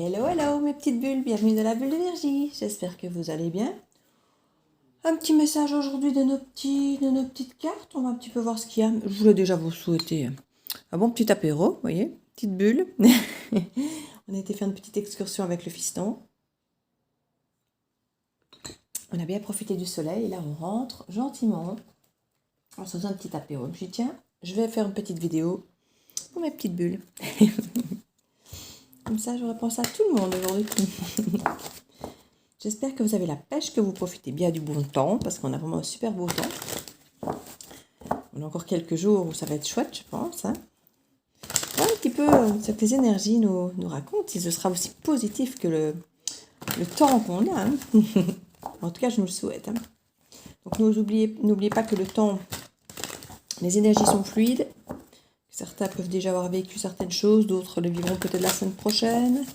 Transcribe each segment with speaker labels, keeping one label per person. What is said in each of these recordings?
Speaker 1: Hello, hello mes petites bulles, bienvenue dans la bulle de Virgie, j'espère que vous allez bien. Un petit message aujourd'hui de nos petites cartes, on va un petit peu voir ce qu'il y a. Je voulais déjà vous souhaiter un bon petit apéro, vous voyez, petite bulle. On a été faire une petite excursion avec le fiston. On a bien profité du soleil et là on rentre gentiment en se faisant un petit apéro. Je me suis dit tiens, je vais faire une petite vidéo pour mes petites bulles. Comme ça, j'aurais pensé à tout le monde aujourd'hui. J'espère que vous avez la pêche, que vous profitez bien du bon temps, parce qu'on a vraiment un super beau temps. On a encore quelques jours où ça va être chouette, je pense. Hein. Voilà un petit peu ce que les énergies nous racontent, si ce sera aussi positif que le temps qu'on a. Hein. En tout cas, je nous le souhaite. Hein. Donc, n'oubliez pas que le temps, les énergies sont fluides. Certains peuvent déjà avoir vécu certaines choses, d'autres le vivront peut-être la semaine prochaine.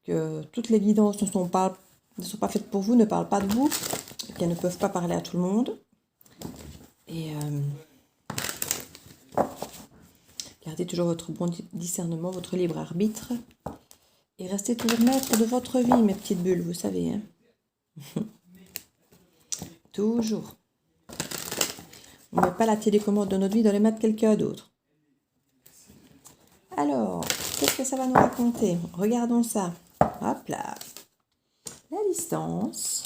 Speaker 1: Que toutes les guidances ne sont pas faites pour vous, ne parlent pas de vous, qu'elles ne peuvent pas parler à tout le monde. Et gardez toujours votre bon discernement, votre libre arbitre. Et restez toujours maître de votre vie, mes petites bulles, vous savez. Hein. Toujours. On ne met pas la télécommande de notre vie dans les mains de quelqu'un d'autre. Alors, qu'est-ce que ça va nous raconter? Regardons ça. Hop là. La distance,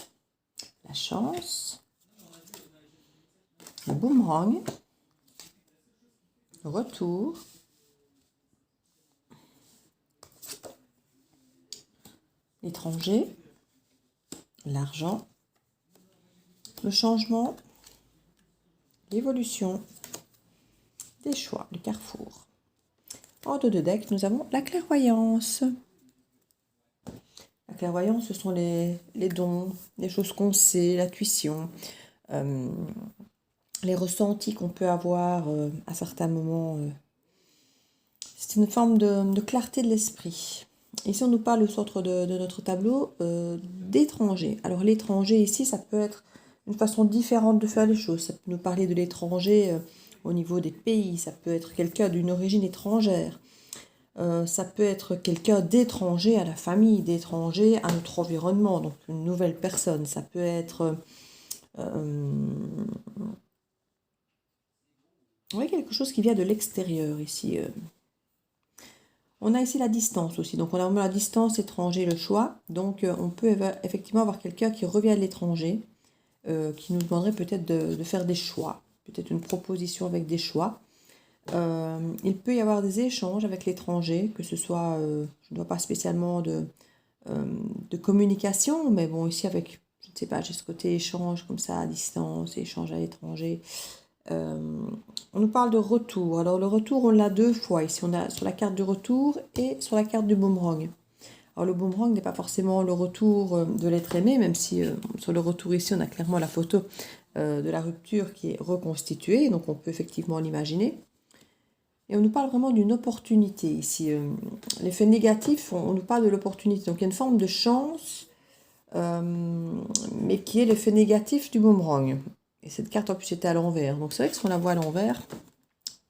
Speaker 1: la chance, le boomerang, le retour, l'étranger, l'argent, le changement, l'évolution, des choix, le carrefour. En dos de deck, nous avons la clairvoyance. La clairvoyance, ce sont les dons, les choses qu'on sait, l'intuition, les ressentis qu'on peut avoir à certains moments. C'est une forme de clarté de l'esprit. Ici, on nous parle au centre de notre tableau d'étranger. Alors, l'étranger, ici, ça peut être une façon différente de faire les choses. Ça peut nous parler de l'étranger au niveau des pays. Ça peut être quelqu'un d'une origine étrangère. Ça peut être quelqu'un d'étranger à la famille, d'étranger à notre environnement, donc une nouvelle personne. Ça peut être quelque chose qui vient de l'extérieur ici. On a ici la distance aussi, donc on a vraiment la distance étranger, le choix. Donc on peut effectivement avoir quelqu'un qui revient de l'étranger, qui nous demanderait peut-être de faire des choix, peut-être une proposition avec des choix. Il peut y avoir des échanges avec l'étranger, que ce soit, je ne vois pas spécialement de communication, mais bon, ici avec, je ne sais pas, j'ai ce côté échange comme ça à distance, échange à l'étranger. On nous parle de retour. Alors le retour, on l'a deux fois. Ici, on a sur la carte du retour et sur la carte du boomerang. Alors le boomerang n'est pas forcément le retour de l'être aimé, même si sur le retour ici, on a clairement la photo de la rupture qui est reconstituée. Donc on peut effectivement l'imaginer. Et on nous parle vraiment d'une opportunité ici. L'effet négatif, on nous parle de l'opportunité. Donc il y a une forme de chance, mais qui est l'effet négatif du boomerang. Et cette carte en plus était à l'envers. Donc c'est vrai que si on la voit à l'envers,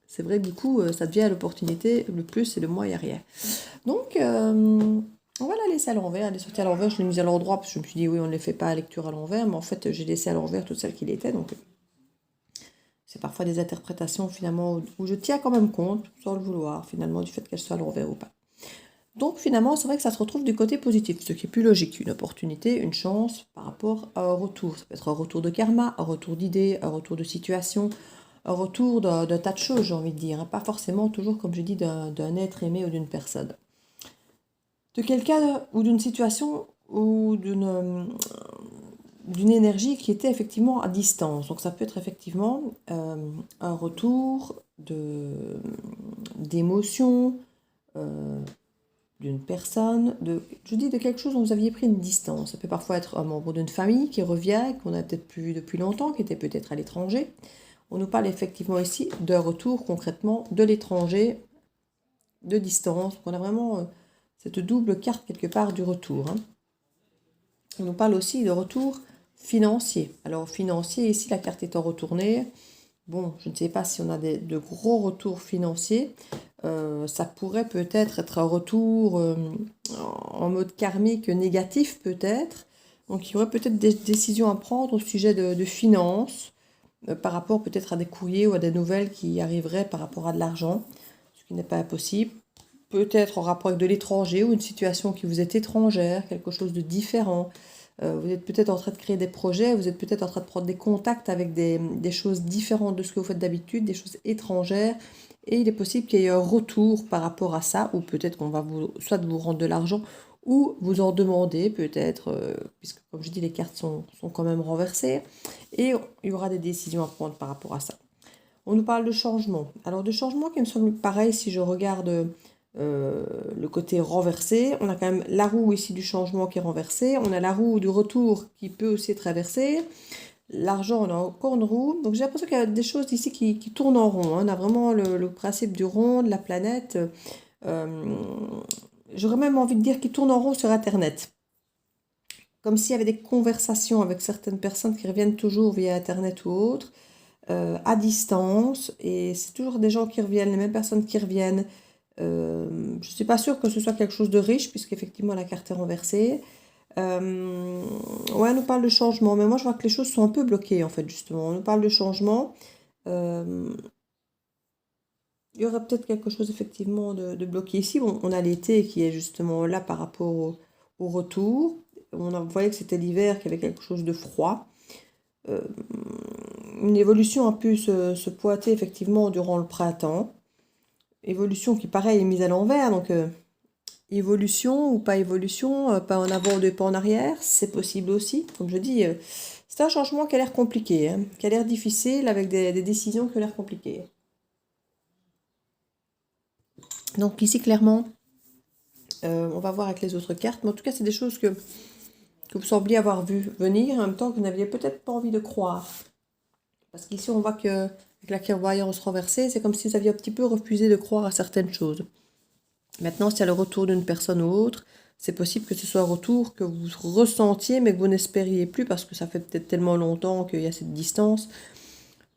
Speaker 1: c'est vrai du coup ça devient l'opportunité, le plus et le moins et rien. Donc on va la laisser à l'envers. Elle est sortie à l'envers, je l'ai mise à l'endroit parce que je me suis dit oui on ne les fait pas à lecture à l'envers, mais en fait j'ai laissé à l'envers toutes celles qu'il était. Donc c'est parfois des interprétations finalement où je tiens quand même compte, sans le vouloir, finalement, du fait qu'elle soit à l'envers ou pas. Donc finalement, c'est vrai que ça se retrouve du côté positif, ce qui est plus logique, une opportunité, une chance par rapport à un retour. Ça peut être un retour de karma, un retour d'idées, un retour de situation, un retour d'un tas de choses, j'ai envie de dire. Hein. Pas forcément toujours, comme je dis, d'un être aimé ou d'une personne. De quelqu'un ou d'une situation ou d'une énergie qui était effectivement à distance. Donc ça peut être effectivement un retour d'émotion, d'une personne, je dis de quelque chose dont vous aviez pris une distance. Ça peut parfois être un membre d'une famille qui revient, qu'on a peut-être plus vu depuis longtemps, qui était peut-être à l'étranger. On nous parle effectivement ici d'un retour concrètement de l'étranger, de distance. Donc on a vraiment cette double carte quelque part du retour. Hein. On nous parle aussi de retour financier. Alors financier, ici la carte étant retournée, bon, je ne sais pas si on a de gros retours financiers. Ça pourrait peut-être être un retour en mode karmique négatif peut-être. Donc il y aurait peut-être des décisions à prendre au sujet de finances, par rapport peut-être à des courriers ou à des nouvelles qui arriveraient par rapport à de l'argent, ce qui n'est pas impossible. Peut-être en rapport avec de l'étranger ou une situation qui vous est étrangère, quelque chose de différent. Vous êtes peut-être en train de créer des projets, vous êtes peut-être en train de prendre des contacts avec des choses différentes de ce que vous faites d'habitude, des choses étrangères. Et il est possible qu'il y ait un retour par rapport à ça, ou peut-être qu'on va soit vous rendre de l'argent, ou vous en demander peut-être, puisque comme je dis, les cartes sont quand même renversées, et il y aura des décisions à prendre par rapport à ça. On nous parle de changement. Alors de changement qui me semble pareil si je regarde le côté renversé. On a quand même la roue ici du changement qui est renversée. On a la roue du retour qui peut aussi être inversée. L'argent, on a encore une roue. Donc j'ai l'impression qu'il y a des choses ici qui tournent en rond. On a vraiment le principe du rond, de la planète. J'aurais même envie de dire qu'il tourne en rond sur Internet. Comme s'il y avait des conversations avec certaines personnes qui reviennent toujours via Internet ou autre, à distance. Et c'est toujours des gens qui reviennent, les mêmes personnes qui reviennent. Je ne suis pas sûre que ce soit quelque chose de riche, puisqu'effectivement la carte est renversée. Ouais, on nous parle de changement, mais moi je vois que les choses sont un peu bloquées en fait, justement. On nous parle de changement. Euh, il y aurait peut-être quelque chose effectivement de bloqué ici. Bon, on a l'été qui est justement là par rapport au retour. On voyait que c'était l'hiver, qu'il y avait quelque chose de froid. Euh, une évolution a pu se pointer effectivement durant le printemps. Évolution qui pareil est mise à l'envers, donc évolution ou pas évolution, pas en avant ou pas en arrière, c'est possible aussi. Comme je dis, c'est un changement qui a l'air compliqué, hein, qui a l'air difficile avec des décisions qui ont l'air compliquées. Donc ici clairement, on va voir avec les autres cartes, mais en tout cas c'est des choses que vous sembliez avoir vu venir, en même temps que vous n'aviez peut-être pas envie de croire. Parce qu'ici on voit que avec la clairvoyance renversée, c'est comme si vous aviez un petit peu refusé de croire à certaines choses. Maintenant, s'il y a le retour d'une personne ou autre, c'est possible que ce soit un retour que vous ressentiez, mais que vous n'espériez plus, parce que ça fait peut-être tellement longtemps qu'il y a cette distance,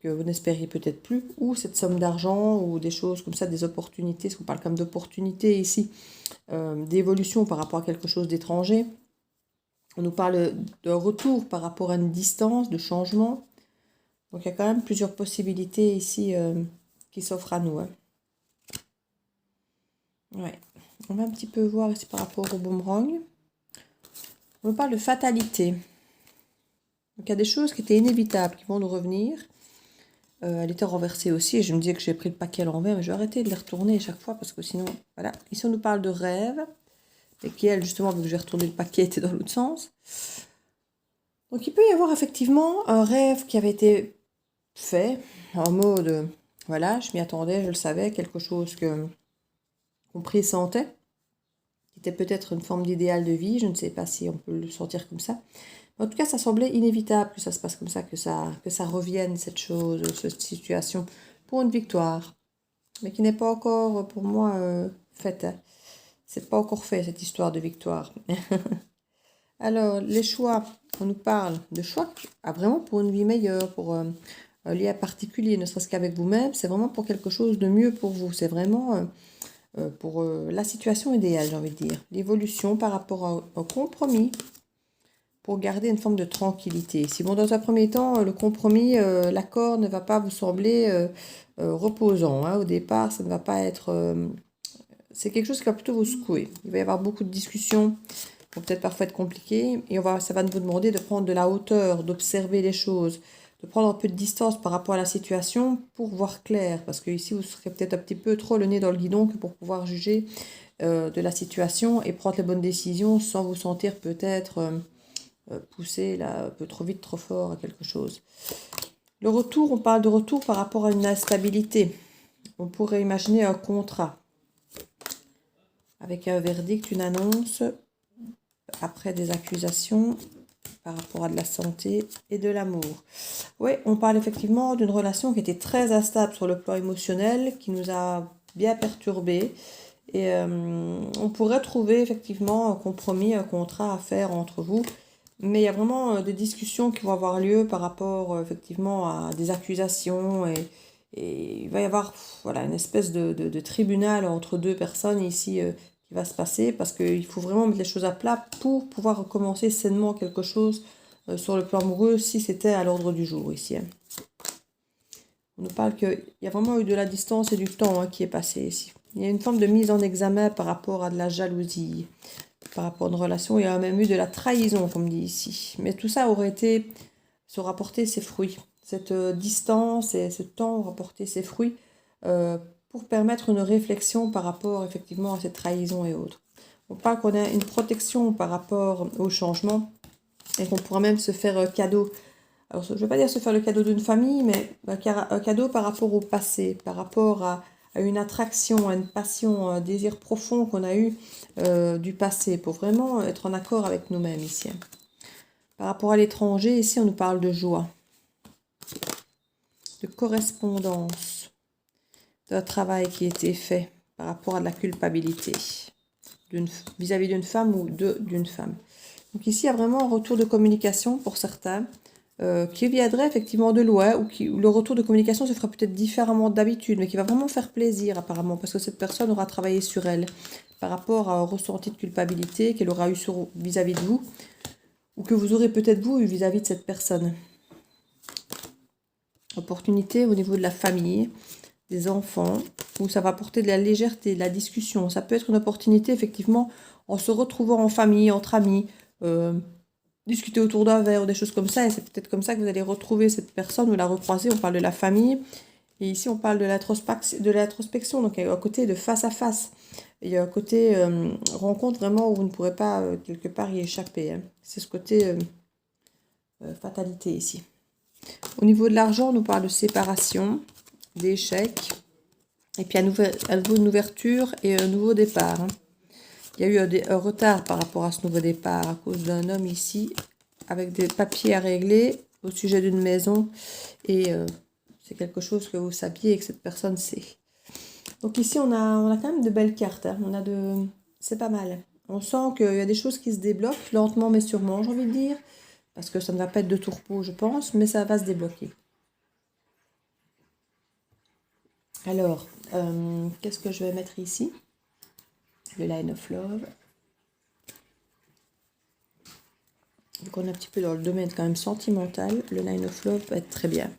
Speaker 1: que vous n'espériez peut-être plus, ou cette somme d'argent, ou des choses comme ça, des opportunités, parce qu'on parle comme d'opportunités ici, d'évolution par rapport à quelque chose d'étranger. On nous parle d'un retour par rapport à une distance, de changement. Donc il y a quand même plusieurs possibilités ici qui s'offrent à nous. Hein. Ouais. On va un petit peu voir ici par rapport au boomerang. On nous parle de fatalité. Donc il y a des choses qui étaient inévitables, qui vont nous revenir. Elle était renversée aussi, et je me disais que j'ai pris le paquet à l'envers, mais je vais arrêter de les retourner chaque fois, parce que sinon, voilà. Ici on nous parle de rêve, et qui elle, justement, vu que j'ai retourné le paquet, était dans l'autre sens. Donc il peut y avoir effectivement un rêve qui avait été fait, en mode, voilà, je m'y attendais, je le savais, quelque chose qu'on pressentait, qui était peut-être une forme d'idéal de vie, je ne sais pas si on peut le sentir comme ça. En tout cas, ça semblait inévitable que ça se passe comme ça, que ça revienne, cette chose, cette situation, pour une victoire. Mais qui n'est pas encore, pour moi, faite. Hein. C'est pas encore fait, cette histoire de victoire. Alors, les choix, on nous parle de choix vraiment pour une vie meilleure, pour un lien particulier, ne serait-ce qu'avec vous-même. C'est vraiment pour quelque chose de mieux pour vous. C'est vraiment pour la situation idéale, j'ai envie de dire. L'évolution par rapport au compromis, pour garder une forme de tranquillité. Si bon, dans un premier temps, le compromis, l'accord ne va pas vous sembler reposant. Hein. Au départ, ça ne va pas être... c'est quelque chose qui va plutôt vous secouer. Il va y avoir beaucoup de discussions, qui vont peut-être parfois être compliquées, et ça va vous demander de prendre de la hauteur, d'observer les choses, de prendre un peu de distance par rapport à la situation pour voir clair. Parce que ici, vous serez peut-être un petit peu trop le nez dans le guidon que pour pouvoir juger de la situation et prendre les bonnes décisions sans vous sentir peut-être... pousser là, un peu trop vite, trop fort à quelque chose. Le retour, on parle de retour par rapport à une instabilité. On pourrait imaginer un contrat avec un verdict, une annonce, après des accusations par rapport à de la santé et de l'amour. Oui, on parle effectivement d'une relation qui était très instable sur le plan émotionnel, qui nous a bien perturbés. Et on pourrait trouver effectivement un compromis, un contrat à faire entre vous. Mais il y a vraiment des discussions qui vont avoir lieu par rapport effectivement à des accusations et il va y avoir voilà, une espèce de tribunal entre deux personnes ici qui va se passer parce qu'il faut vraiment mettre les choses à plat pour pouvoir recommencer sainement quelque chose sur le plan amoureux si c'était à l'ordre du jour ici. Hein. On nous parle qu'il y a vraiment eu de la distance et du temps qui est passé ici. Il y a une forme de mise en examen par rapport à de la jalousie, par rapport à une relation. Il y a même eu de la trahison, comme dit ici. Mais tout ça aurait été, se rapporter ses fruits. Cette distance et ce temps aura porté ses fruits pour permettre une réflexion par rapport effectivement à cette trahison et autres. On parle qu'on a une protection par rapport au changement et qu'on pourra même se faire cadeau. Alors, je ne veux pas dire se faire le cadeau d'une famille, mais un cadeau par rapport au passé, par rapport à une attraction, à une passion, un désir profond qu'on a eu du passé, pour vraiment être en accord avec nous-mêmes ici. Par rapport à l'étranger, ici, on nous parle de joie, de correspondance, d'un travail qui a été fait par rapport à de la culpabilité vis-à-vis d'une femme ou d'une femme. Donc ici, il y a vraiment un retour de communication pour certains, qui viendrait effectivement de loin, ou le retour de communication se fera peut-être différemment d'habitude, mais qui va vraiment faire plaisir apparemment, parce que cette personne aura travaillé sur elle par rapport à un ressenti de culpabilité qu'elle aura eu vis-à-vis de vous, ou que vous aurez peut-être vous eu vis-à-vis de cette personne. Opportunité au niveau de la famille, des enfants, où ça va apporter de la légèreté, de la discussion. Ça peut être une opportunité effectivement en se retrouvant en famille, entre amis, discuter autour d'un verre ou des choses comme ça, et c'est peut-être comme ça que vous allez retrouver cette personne ou la recroiser. On parle de la famille, et ici on parle de l'introspection, donc il y a un côté de face à face, il y a un côté rencontre vraiment où vous ne pourrez pas quelque part y échapper. Hein. C'est ce côté fatalité ici. Au niveau de l'argent, on nous parle de séparation, d'échec, et puis à nouveau une ouverture et un nouveau départ. Hein. Il y a eu un retard par rapport à ce nouveau départ à cause d'un homme ici avec des papiers à régler au sujet d'une maison et c'est quelque chose que vous saviez et que cette personne sait. Donc ici on a quand même de belles cartes. Hein. C'est pas mal. On sent qu'il y a des choses qui se débloquent lentement mais sûrement, j'ai envie de dire, parce que ça ne va pas être de tout repos, je pense, mais ça va se débloquer. Alors, qu'est-ce que je vais mettre ici? Le Line of Love. Donc on est un petit peu dans le domaine quand même sentimental. Le Line of Love va être très bien.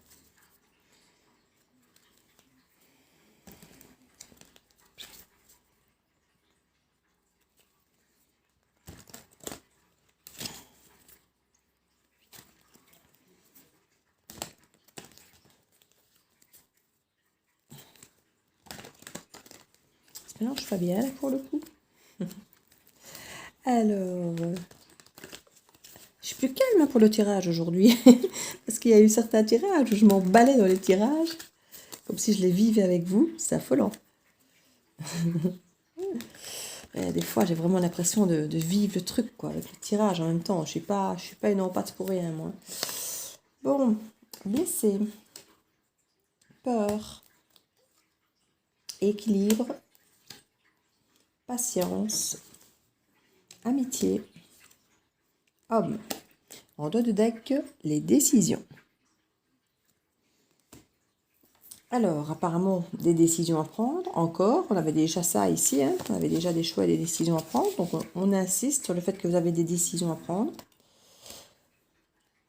Speaker 1: Ça ne mélange pas bien là, pour le coup. Alors... je suis plus calme pour le tirage aujourd'hui, parce qu'il y a eu certains tirages où je m'emballais dans les tirages, comme si je les vivais avec vous, c'est affolant. Des fois, j'ai vraiment l'impression de vivre le truc, quoi, avec le tirage en même temps. Je suis pas une empathe pour rien, moi. Bon, blessé, peur, équilibre, patience, amitié, homme. En dos de deck, les décisions. Alors, apparemment, des décisions à prendre, encore. On avait déjà ça ici, hein. On avait déjà des choix et des décisions à prendre. Donc, on insiste sur le fait que vous avez des décisions à prendre.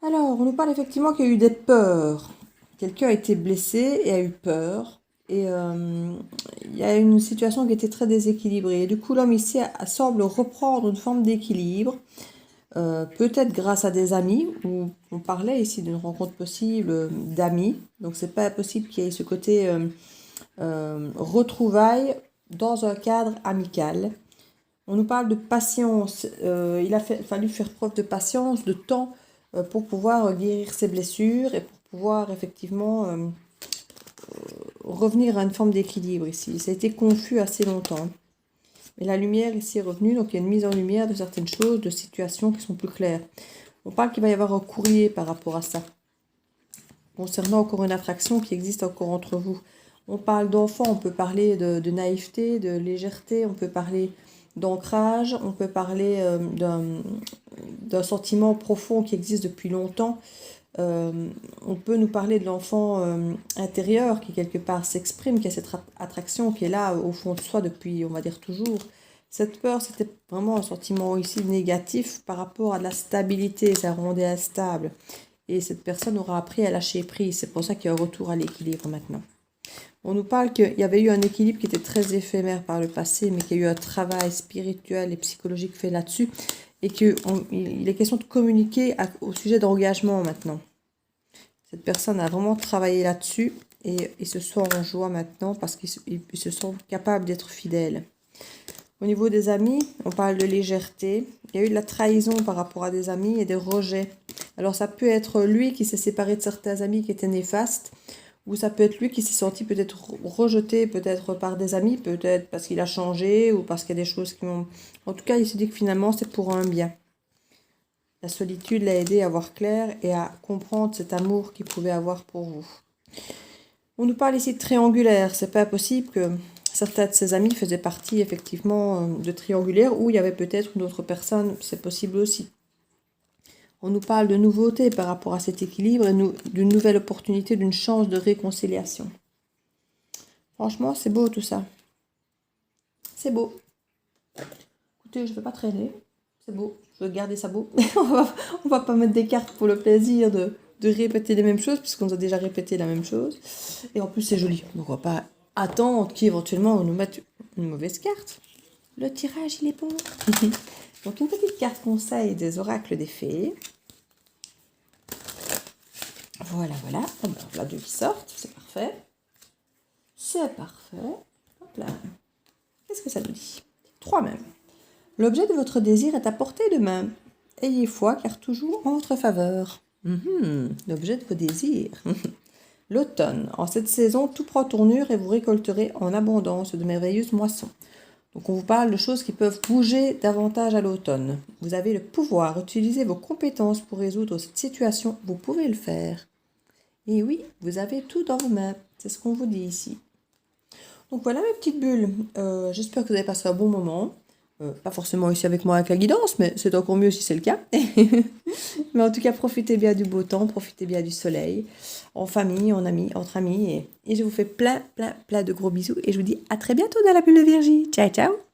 Speaker 1: Alors, on nous parle effectivement qu'il y a eu des peurs. Quelqu'un a été blessé et a eu peur. Et il y a une situation qui était très déséquilibrée. Et du coup, l'homme ici semble reprendre une forme d'équilibre. Peut-être grâce à des amis, où on parlait ici d'une rencontre possible d'amis, donc c'est pas possible qu'il y ait ce côté retrouvailles dans un cadre amical. On nous parle de patience, il a fallu faire preuve de patience, de temps pour pouvoir guérir ses blessures et pour pouvoir effectivement revenir à une forme d'équilibre ici. Ça a été confus assez longtemps. Mais la lumière ici est revenue, donc il y a une mise en lumière de certaines choses, de situations qui sont plus claires. On parle qu'il va y avoir un courrier par rapport à ça, concernant encore une attraction qui existe encore entre vous. On parle d'enfants, on peut parler de naïveté, de légèreté, on peut parler d'ancrage, on peut parler d'un sentiment profond qui existe depuis longtemps. On peut nous parler de l'enfant intérieur qui quelque part s'exprime, qui a cette attraction qui est là au fond de soi depuis, on va dire, toujours. Cette peur, c'était vraiment un sentiment ici négatif par rapport à de la stabilité, ça rendait instable. Et cette personne aura appris à lâcher prise, c'est pour ça qu'il y a un retour à l'équilibre maintenant. On nous parle qu'il y avait eu un équilibre qui était très éphémère par le passé, mais qu'il y a eu un travail spirituel et psychologique fait là-dessus, et qu'il est question de communiquer au sujet d'engagement maintenant. Cette personne a vraiment travaillé là-dessus, et ils se sont en joie maintenant parce qu'ils se sont capables d'être fidèles. Au niveau des amis, on parle de légèreté. Il y a eu de la trahison par rapport à des amis et des rejets. Alors ça peut être lui qui s'est séparé de certains amis qui étaient néfastes, ou ça peut être lui qui s'est senti peut-être rejeté, peut-être par des amis, peut-être parce qu'il a changé, ou parce qu'il y a des choses qui ont... En tout cas, il se dit que finalement, c'est pour un bien. La solitude l'a aidé à voir clair et à comprendre cet amour qu'il pouvait avoir pour vous. On nous parle ici de triangulaire. C'est pas possible que certains de ses amis faisaient partie effectivement de triangulaire, ou il y avait peut-être une autre personne, c'est possible aussi. On nous parle de nouveauté par rapport à cet équilibre et d'une nouvelle opportunité, d'une chance de réconciliation. Franchement, c'est beau tout ça. C'est beau. Écoutez, je ne vais pas traîner. C'est beau. Je veux garder ça beau. on va pas mettre des cartes pour le plaisir de répéter les mêmes choses, puisqu'on a déjà répété la même chose. Et en plus, c'est joli. Donc, on va pas attendre qu'éventuellement on nous mette une mauvaise carte. Le tirage, il est bon. Donc, une petite carte conseil des oracles des fées. Voilà, voilà. Oh ben, la deux qui sortent, c'est parfait. C'est parfait. Hop là. Qu'est-ce que ça nous dit? 3 même. L'objet de votre désir est à portée de main. Ayez foi, car toujours en votre faveur. L'objet de vos désirs. L'automne. En cette saison, tout prend tournure et vous récolterez en abondance de merveilleuses moissons. Donc on vous parle de choses qui peuvent bouger davantage à l'automne. Vous avez le pouvoir, utilisez vos compétences pour résoudre cette situation, vous pouvez le faire. Et oui, vous avez tout dans vos mains, c'est ce qu'on vous dit ici. Donc voilà mes petites bulles, j'espère que vous avez passé un bon moment. Pas forcément ici avec moi avec la guidance, mais c'est encore mieux si c'est le cas. Mais en tout cas, profitez bien du beau temps, profitez bien du soleil, en famille, en amis, entre amis. Et je vous fais plein de gros bisous et je vous dis à très bientôt dans la bulle de Virgie. Ciao, ciao!